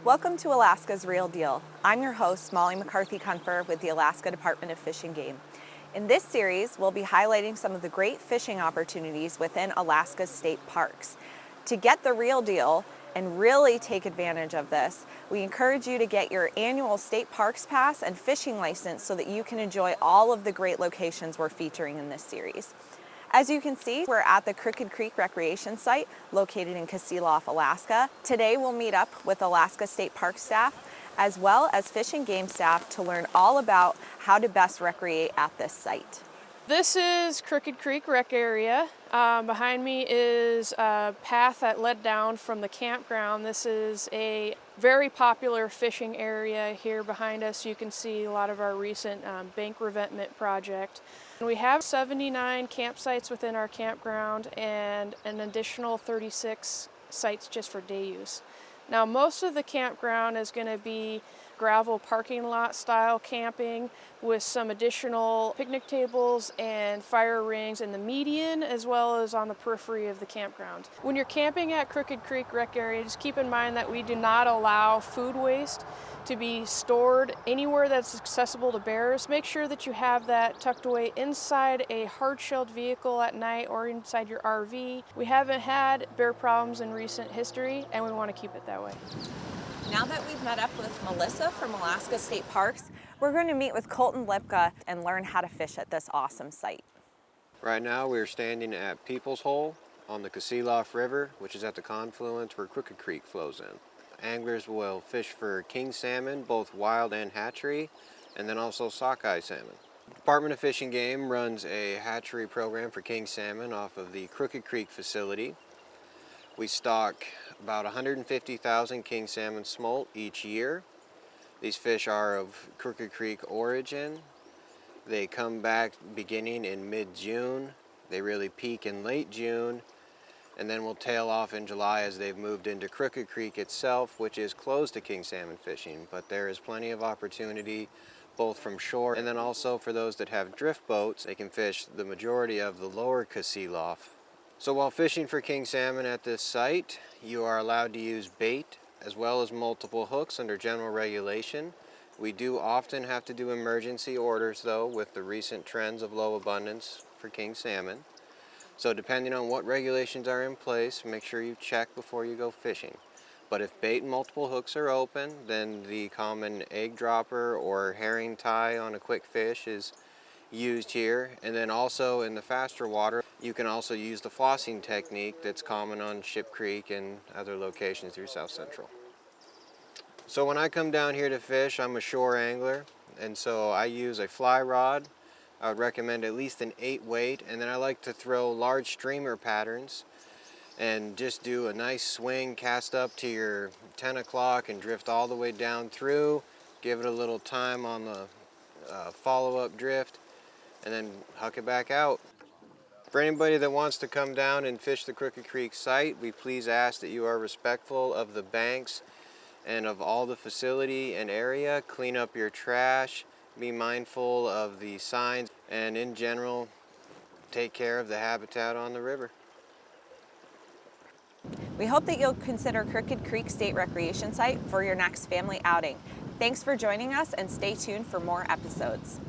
Welcome to Alaska's Real Deal. I'm your host, Molly McCarthy-Cunfer with the Alaska Department of Fish and Game. In this series, we'll be highlighting some of the great fishing opportunities within Alaska's state parks. To get the real deal and really take advantage of this, we encourage you to get your annual state parks pass and fishing license so that you can enjoy all of the great locations we're featuring in this series. As you can see, we're at the Crooked Creek Recreation Site located in Kasilof, Alaska. Today we'll meet up with Alaska State Park staff as well as Fish and Game staff to learn all about how to best recreate at this site. This is Crooked Creek Rec Area. Behind me is a path that led down from the campground. This is a very popular fishing area here behind us. You can see a lot of our recent bank revetment project. We have 79 campsites within our campground and an additional 36 sites just for day use. Now, most of the campground is going to be gravel parking lot style camping with some additional picnic tables and fire rings in the median as well as on the periphery of the campground. When you're camping at Crooked Creek Rec Area, just keep in mind that we do not allow food waste to be stored anywhere that's accessible to bears. Make sure that you have that tucked away inside a hard-shelled vehicle at night or inside your RV. We haven't had bear problems in recent history, and we want to keep it that way. Now that we've met up with Melissa from Alaska State Parks, we're going to meet with Colton Lipka and learn how to fish at this awesome site. Right now we're standing at People's Hole on the Kasilof River, which is at the confluence where Crooked Creek flows in. Anglers will fish for king salmon, both wild and hatchery, and then also sockeye salmon. The Department of Fish and Game runs a hatchery program for king salmon off of the Crooked Creek facility. We stock about 150,000 king salmon smolt each year. These fish are of Crooked Creek origin. They come back beginning in mid-June. They really peak in late June, and then will tail off in July as they've moved into Crooked Creek itself, which is closed to king salmon fishing, but there is plenty of opportunity both from shore and then also for those that have drift boats. They can fish the majority of the lower Kasilof. So while fishing for king salmon at this site, you are allowed to use bait as well as multiple hooks under general regulation. We do often have to do emergency orders though with the recent trends of low abundance for king salmon. So depending on what regulations are in place, make sure you check before you go fishing. But if bait and multiple hooks are open, then the common egg dropper or herring tie on a quick fish is used here. And then also in the faster water, you can also use the flossing technique that's common on Ship Creek and other locations through South Central. So when I come down here to fish, I'm a shore angler, and so I use a fly rod. I would recommend at least an 8 weight, and then I like to throw large streamer patterns and just do a nice swing, cast up to your 10 o'clock and drift all the way down through, give it a little time on the follow-up drift, and then huck it back out. For anybody that wants to come down and fish the Crooked Creek site, we please ask that you are respectful of the banks and of all the facility and area. Clean up your trash, be mindful of the signs, and in general, take care of the habitat on the river. We hope that you'll consider Crooked Creek State Recreation Site for your next family outing. Thanks for joining us and stay tuned for more episodes.